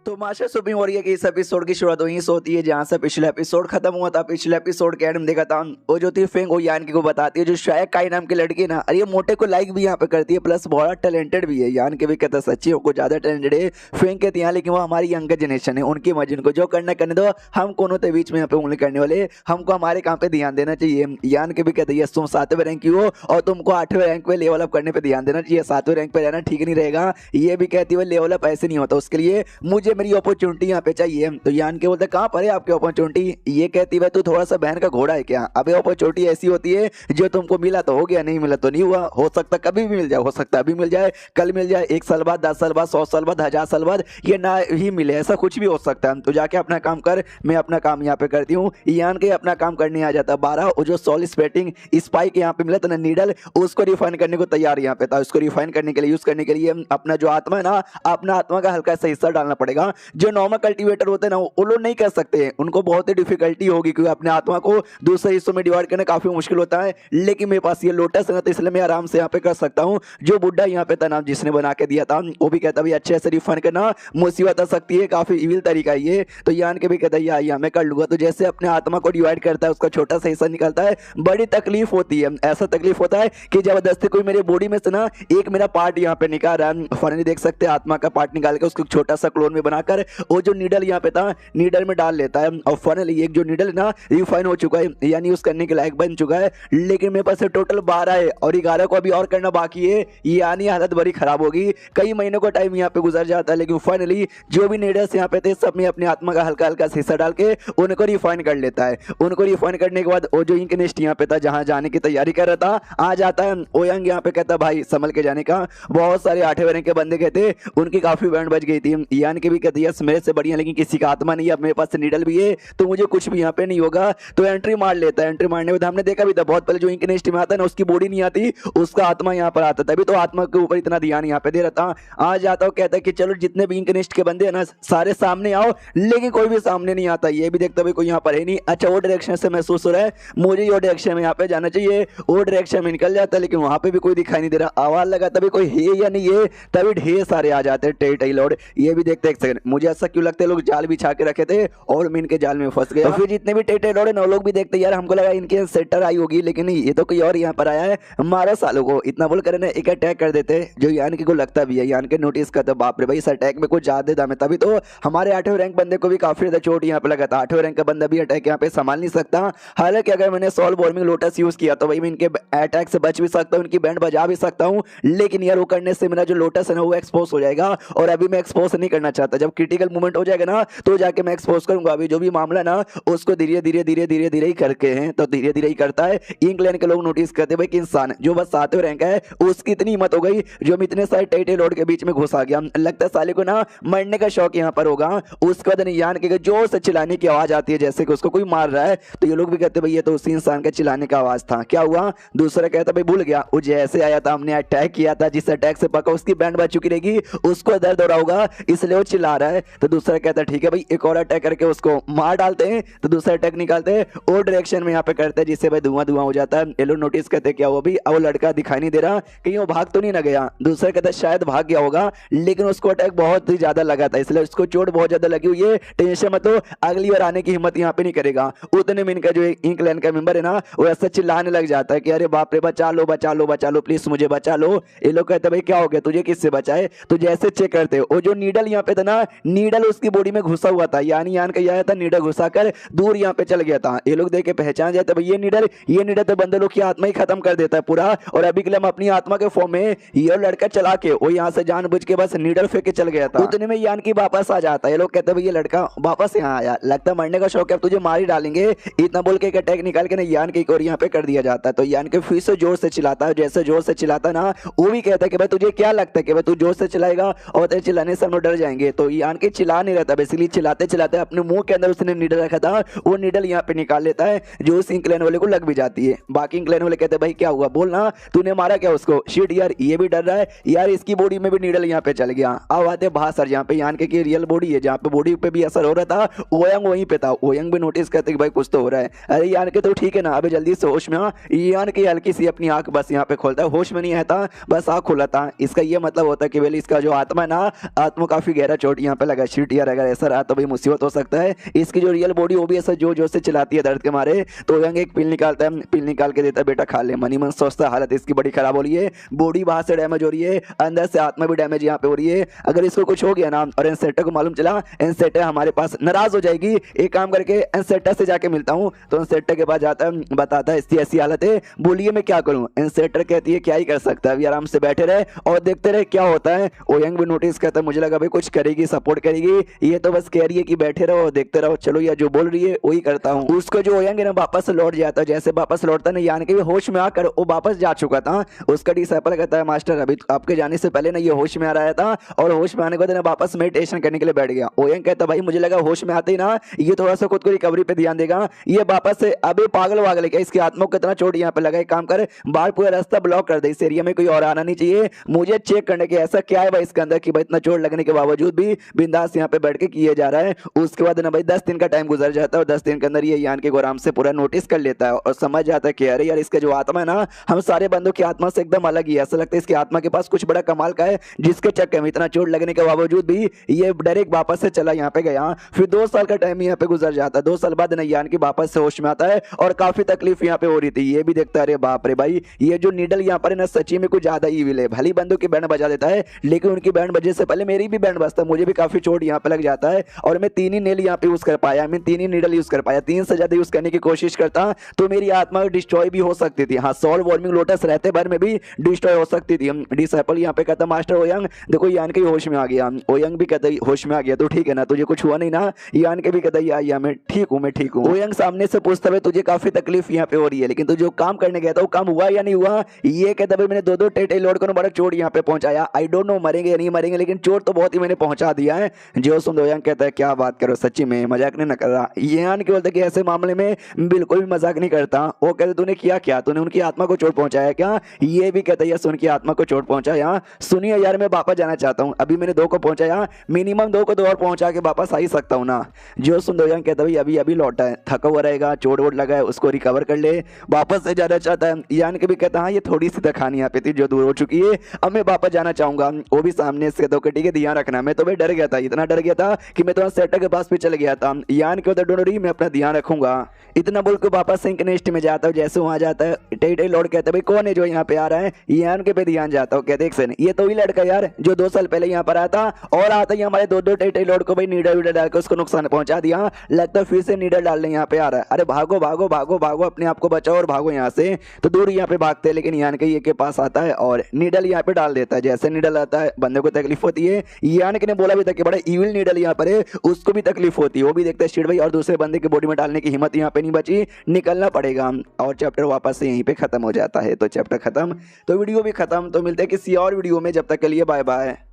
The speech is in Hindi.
तो मास्टर सुप्रीम वॉरियर के इस एपिसोड की शुरुआत वहीं से होती है जहां से पिछला एपिसोड खत्म हुआ था। पिछले एपिसोड के एंड में देखा था वो जो थी फेंग वो यानकी को बताती है जो शायद काई नाम की लड़की ना, अरे ये मोटे को लाइक भी यहाँ पे करती है, प्लस बहुत टैलेंटेड भी है। यानकी भी कहता है सच्ची वो ज्यादा टैलेंटेड है फेंग के यहाँ, लेकिन वो हमारी यंगर जनरेशन है, उनकी मर्जी, उनको जो करना करने दो, हम कोनो के बीच में यहाँ पे उंगली करने वाले, हमको हमारे काम पे ध्यान देना चाहिए। यानकी भी कहती है तुम 7वें रैंक की हो और तुमको 8वें रैंक पे लेवल अप करने पे ध्यान देना चाहिए, 7वें रैंक पे रहना ठीक नहीं रहेगा। ये भी कहती है लेवल अप ऐसे नहीं होता, उसके लिए मुझे मेरी अपॉर्चुनिटी यहाँ पे चाहिए। तो यान के बोलते कहाँ पर है आपकी अपॉर्चुनिटी? ये कहती है तू थोड़ा सा बहन का घोड़ा है क्या? अबे अपॉर्चुनिटी ऐसी होती है जो तुमको मिला तो हो गया, नहीं मिला तो नहीं हुआ, हो सकता कभी भी मिल जाए, हो सकता अभी मिल जाए, कल मिल जाए, 1 साल बाद, 10 साल बाद, 100 साल बाद, 1000 साल बाद, ये ना ही मिले, ऐसा कुछ भी हो सकता है। तो जाके अपना काम कर, मैं अपना काम यहाँ पे करती हूँ। यान के अपना काम करने आ जाता है 12, और जो सॉल स्पेटिंग स्पाइक यहाँ पे मिला था ना नीडल, उसको रिफाइन करने को तैयार यहाँ पे था। उसको रिफाइन करने के लिए यूज करने के लिए अपना जो आत्मा है ना, अपना आत्मा का हल्का सा हिस्सा डालना पड़ेगा। जो नॉर्मल कल्टीवेटर होते हैं ना वो लोग नहीं कर सकते, उनको बहुत ही डिफिकल्टी होगी क्योंकि अपने आत्मा को दूसरे हिस्सों में डिवाइड करना काफी मुश्किल होता है। लेकिन मेरे पास ये लोटस है ना, तो इसलिए मैं आराम से यहाँ पे कर सकता हूँ। जो बुड्ढा यहाँ पे था नाम जिसने बना के दिया था, वो भी कहता भाई अच्छे से रिफाइन करना मुसीबत आ सकती है, काफी इविल तरीका है ये। तो यान के भी कहता है या मैं कर लूंगा। तो जैसे अपने आत्मा को डिवाइड करता है, उसका छोटा सा हिस्सा निकलता है, बड़ी तकलीफ होती है। ऐसा तकलीफ होता है कि जबरदस्ती कोई मेरे बॉडी में से ना एक मेरा पार्ट यहाँ पे निकाल रहा है। फाइनली देख सकते हैं आत्मा का पार्ट निकाल के उसको छोटा सा क्लोन में बनाकर वो जो नीडल यहाँ पे था नीडल में डाल लेता है। और फाइनली एक जो नीडल है ना रिफाइन हो चुका है, यानी यूज करने के लायक बन चुका है। लेकिन मेरे पास टोटल 12 है और 11 को अभी और करना बाकी है, यानी हालत बड़ी खराब होगी। कई महीनों का टाइम यहाँ पे गुजर जाता है, लेकिन फाइनली जो भी नीडल्स यहाँ पे थे सब में अपनी आत्मा का हल्का हल्का हिस्सा डाल के उनको रिफाइन कर लेता है। उनको रिफाइन करने के बाद वो जो इंक नेस्ट यहाँ पे था जहां जाने की तैयारी कर रहा था आ जाता है। ओयंग यहाँ पे कहता भाई संभल के जाने का, बहुत सारे 8वें रैंक के बंदे कहते उनकी काफी बैंड बच गई थी। यान के भी कहती है मेरे से बढ़िया, लेकिन किसी का आत्मा नहीं है, अब मेरे पास नीडल भी है तो मुझे कुछ भी यहाँ पे नहीं होगा। तो एंट्री मार लेता है। एंट्री मारने में हमने देखा भी था बहुत पहले जो इंक नेस्ट में आता है ना उसकी बॉडी नहीं आती, उसका आत्मा यहाँ पर आता था, तभी तो आत्मा के ऊपर इतना ध्यान यहाँ पे दे रहा था। आ जाता हूँ कहता है कि चलो जितने भी इंक नेस्ट के बंदे हैं ना सारे सामने आओ, लेकिन कोई भी सामने नहीं आता। ये भी देखता भाई कोई यहाँ पर है नहीं। अच्छा वो डायरेक्शन से महसूस हो रहा है मुझे वो डायरेक्शन में यहाँ पे जाना चाहिए, वो डायरेक्शन में निकल जाता है, लेकिन वहां पे भी कोई दिखाई नहीं दे रहा। आवाज लगा तभी कोई है या नहीं है, तभी ढेर सारे आ जाते हैं टेई लोड। ये भी देखते एक सेकंड, मुझे ऐसा क्यों लगता है लोग जाल बिछा के रखे थे और मैं इनके जाल में फंस गया। फिर जितने भी टेई लोड है ना लोग भी देखते यार हमको लगा इनके सेटर आई होगी, लेकिन नहीं ये तो कोई और यहाँ पर आया है, मारा सालों को। इतना बोल कर एक अटैक कर देते जो यान की को लगता भी है। यान के नोटिस करता बाप रे भाई इस अटैक में कुछ ज्यादा दम है, तभी तो हमारे 8वें रैंक बंदे को भी काफी ज्यादा चोट यहाँ पे लगा था। 8वें रैंक का बंदा भी अटैक यहाँ पे संभाल नहीं सकता। हालांकि अगर मैंने सॉल वॉर्मिंग लोटस यूज किया तो भाई मैं इनके अटैक से बच भी सकता हूँ, इनकी बैंड बजा भी सकता हूँ, लेकिन यार वो करने से मेरा जो लोटस है ना वो एक्सपोज हो जाएगा और अभी मैं एक्सपोज नहीं करना चाहता। जब क्रिटिकल मूवमेंट हो जाएगा ना तो जाके मैं एक्सपोज करूंगा। अभी जो भी मामला ना उसको धीरे धीरे ही करके हैं, तो धीरे धीरे ही करता है। इंग्लैंड के लोग नोटिस करते भाई कि इंसान जो बस 7वें रैंक है उसकी इतनी हिम्मत हो गई जो इतने सारे टेटे लोड के बीच में घुस आ गया। लगता है साले को ना मरने का शौक यहाँ पर होगा। उसके बाद यान के जोर से चिल्लाने की आवाज आती है जैसे कि उसको कोई मार रहा है। तो ये लोग भी कहते भाई ये तो उसी इंसान का चिल्लाने का आवाज था। क्या हुआ? दूसरा कहता भाई भूल गया वो जैसे आया था हमने अटैक किया था, जिस अटैक से पका उसकी बैंड बच चुकी रहेगी, उसको दर्द हो रहा होगा इसलिए वो चिल्ला रहा है। तो दूसरा कहता ठीक है भाई एक और अटैक करके उसको मार डालते हैं। तो दूसरा अटैक निकालते हैं और डायरेक्शन में यहाँ पे करते हैं जिससे भाई धुआं हो जाता है। ये लोग नोटिस करते क्या वो भी वो लड़का दिखाई नहीं दे रहा, कहीं वो भाग तो नहीं ना गया। दूसरा कहता शायद भाग गया होगा, लेकिन उसको अटैक बहुत ही ज्यादा लगा था इसलिए उसको चोट बहुत ज्यादा लगी हुई है। टेंशन मत लो, अगली बार आने की हिम्मत यहाँ पे नहीं करेगा। उतने में इनका जो इंग्लैंड का मेंबर है ना वो ऐसा चिल्लाने लग जाता है कि अरे बाप रे बचा लो बचा लो बचा लो प्लीज मुझे बचा लो। ये लोग कहते भाई क्या हो गया तुझे, किससे बचाए? तो जैसे चेक करते वो जो नीडल यहाँ पे था ना, नीडल उसकी बॉडी में घुसा हुआ था, यानी यान का आया था नीडल घुसा कर दूर यहाँ पे चल गया था। ये लोग देख के पहचान जाते भाई ये नीडल तो बंदे लोग की आत्मा ही खत्म कर देता है पूरा। और अभी के लिए हम अपनी आत्मा के फॉर्म में ये लड़का चला के वो यहाँ से जानबूझ के बस नीडल फेंक के चल गया था। उतने में यान की वापस आ जाता है। ये लोग कहते भाई ये लड़का वापस यहाँ आया, लगता मरने का शौक है, तुझे मार ही डालेंगे। इतना बोल के एक अटैक निकाल के ना यान की और यहाँ पे कर दिया जाता है। तो यान के फिर से जोर से चिल्लाता है, जैसे जोर से चिल्लाता ना वो भी कहता है कि भाई तुझे क्या लगता है कि भाई तू जोर से चिल्लाएगा और तेरे चिल्लाने से हम लोग डर जाएंगे। तो यान के चिल्ला नहीं रहता, बेसिकली चिल्लाते चिल्लाते अपने मुंह के अंदर उसने नीडल रखा था वो नीडल यहाँ पे निकाल लेता है जो उस इंग्लैंड वाले को लग भी जाती है। बाकी इंग्लैंड वाले कहते भाई क्या हुआ बोलना, तूने मारा क्या उसको? शिट यार ये भी डर रहा है यार, इसकी बॉडी में भी नीडल यहाँ पे चल गया। अब आते भाषर जहाँ पे यान के रियल बॉडी है, जहाँ पे बॉडी पे भी असर हो रहा था ओयंग वहीं पे था। ओयंग भी नोटिस करते कि भाई कुछ तो हो रहा है। अरे यान के तो ठीक है ना, अभी जल्दी से होश में आ। यान की हल्की सी अपनी आंख बस यहाँ पे खोलता है, होश में नहीं आता, बस आंख खोला था। इसका ये मतलब होता है कि इसका जो आत्मा है ना, आत्मा काफी गहरा चोट चोट यहाँ पे लगा शीट यार, अगर ऐसा रहा तो भाई मुसीबत हो सकता है। इसकी जो रियल बॉडी वो भी ऐसा जोर से चलाती है दर्द के मारे। तो यंग एक पिल निकालता है, पिल निकाल के देता है, बेटा खा ले। मनी मन सोचता है हालत इसकी बड़ी खराब हो रही है, बॉडी बाहर से डैमेज हो रही है, अंदर से आत्मा भी डैमेज यहाँ पे हो रही है। अगर इसको कुछ हो गया ना और एनसेटा को मालूम चला, एनसेटा हमारे पास नाराज हो जाएगी। एक काम करके एनसेटा से जाके मिलता हूँ। तो एनसेटा के पास जाता है, बताता है इसकी ऐसी हालत है, बोलिए मैं क्या करूँ। एनसेटा कहती है क्या ही कर सकता है, अभी आराम से बैठे रहे और देखते रहे क्या होता है। ओयंग भी नोटिस करता है, मुझे लगा भाई कुछ करेगी, सपोर्ट करेगी, ये तो बस कह रही है कि बैठे रहो देखते रहो, चलो या जो बोल रही है वही करता हूँ। उसको जो ओयंग है ना वापस लौट जाता है, जैसे वापस लौटता है ना यानी कि होश में आकर वो वापस जा चुका था। उसका डिसाइपल कहता है मास्टर अभी आपके जाने से पहले ना ये होश में आ रहा था और होश में आने के बाद वापस मेडिटेशन करने के लिए बैठ गया। ओयंग कहता भाई मुझे लगा होश में आते ही ना ये थोड़ा सा खुद को रिकवरी पे ध्यान देगा, ये वापस से अभी पागल वागल क्या, इसकी आत्मा को कितना चोट यहाँ पे लगा। एक काम कर बाहर पूरा रास्ता ब्लॉक कर दे, इस एरिया में कोई और आना नहीं चाहिए, मुझे चेक करने के ऐसा क्या है भाई इसके अंदर कि भाई इतना चोट लगने के बावजूद भी बिंदास यहाँ पे बैठ के किए जा रहा है। उसके बाद ना भाई 10 दिन का टाइम गुजर जाता है और 10 दिन के अंदर ये यान के आराम से पूरा नोटिस कर लेता है और समझ जाता है कि अरे यार इसका जो आत्मा है ना हम सारे बंदों की आत्मा से एकदम अलग ही है। ऐसा लगता है इसकी आत्मा के पास कुछ बड़ा कमाल का है जिसके चक्कर में इतना चोट लगने के बावजूद भी ये डायरेक्ट वापस से चला यहाँ पे गया। फिर 2 साल का टाइम यहाँ पे गुजर जाता है। 2 साल बाद यान की वापस से होश में आता है और काफी तकलीफ यहाँ पे हो रही थी। ये भी देखता है अरे बाप रे भाई ये जो नीडल यहाँ पर है ना सच्ची में कुछ ज्यादा ईविल है। भली बंदों की बैंड बजा देता है लेकिन उनकी बैंड बजे से पहले मेरी भी बैंड बजता है, मुझे भी काफी चोट यहाँ पे लग जाता है और मैं 3 ही नेल यहाँ पे यूज कर पाया, मैं 3 ही नीडल यूज कर पाया। 3 से ज्यादा यूज करने की कोशिश करता तो मेरी आत्मा डिस्ट्रॉय भी हो सकती थी। हाँ सॉल वॉर्मिंग लोटस रहते भर में भी डिस्ट्रॉय हो सकती थी। डिसाइपल यहाँ पे कहता मास्टर ओयंग देखो यान के होश में आ गया। ओयंग भी कहता होश में आ गया तो ठीक है ना, तुझे कुछ हुआ नहीं ना। यान के भी कहता या मैं ठीक हूँ, मैं ठीक हूँ। ओयंग सामने से पूछता है तुझे काफी तकलीफ यहाँ पे हो रही है लेकिन तू जो काम करने गया था वो काम हुआ या नहीं हुआ। ये कहता भाई मैंने 2 टेटे लॉर्ड को बड़ा चोट यहाँ पे पहुंचाया, आई डोंट नो मरेंगे या नहीं मरेंगे लेकिन चोट तो बहुत ही मैंने पहुंचा दिया है। जो सुन ओयंग कहता है क्या बात करो सच्ची में, मजाक नहीं ना कर रहा। यान के बोलते कि ऐसे मामले में बिल्कुल भी मजाक नहीं करता। वो कहते तूने किया क्या, तूने उनकी आत्मा को चोट पहुंचाया क्या। ये भी कहता है उनकी आत्मा को चोट पहुंचाया। सुनिए यार मैं वापस जाना चाहता हूँ, अभी मैंने 2 को पहुंचाया, मिनिमम 2 को 2 और पहुंचा के वापस आ ही सकता हूँ ना। जो सुन ओयंग कहता भाई अभी अभी लौटा है, थका हुआ रहेगा, चोट वोट लगा है, उसको रिकवर कर ले, वापस से जाना चाहता है। यान के भी कहता हाँ ये थोड़ी सी तखानी यहाँ पे थी जो दूर हो चुकी है, अब मैं वापस जाना चाहूंगा। वो भी सामने से तो ठीक है ध्यान रखना। मैं तो भाई डर गया था, इतना डर गया था कि मैं तो सेटर के पास भी चल गया था। यान के उधर डोनरी मैं अपना ध्यान रखूंगा, इतना बोल के वापस सिंक नेस्ट में जाता हूँ। जैसे वहां जाता है टेटे लॉर्ड कहते भाई कौन है जो यहाँ पे आ रहा है। यान के पे ध्यान जाता हूँ, कहते ये तो ही लड़का यार जो 2 साल पहले यहाँ पर आया था और आता ही हमारे 2 टेटे लॉर्ड को भाई नीडल वीडल डाल के उसको नुकसान पहुंचा दिया। लगता है फिर से नीडल डालने यहाँ पे आ रहा है। अरे भागो भागो भागो भागो, अपने आप को बचाओ और भागो यहाँ से। तो दूर यहाँ पे भागते हैं लेकिन यान के ये के पास आता है और नीडल यहाँ पे डाल देता है। जैसे नीडल आता है बंदे को तकलीफ होती है। यान के ने बोला भी था कि बड़ा इविल नीडल यहाँ पर है, उसको भी तकलीफ होती है। वो भी देखता है शिट भाई और दूसरे बंदे की बॉडी में डालने की हिम्मत यहाँ पे नहीं बची, निकलना पड़ेगा। और चैप्टर वापस से यहीं पे खत्म हो जाता है। तो चैप्टर खत्म तो वीडियो भी खत्म। तो मिलते हैं किसी और वीडियो में, जब तक के लिए बाय बाय।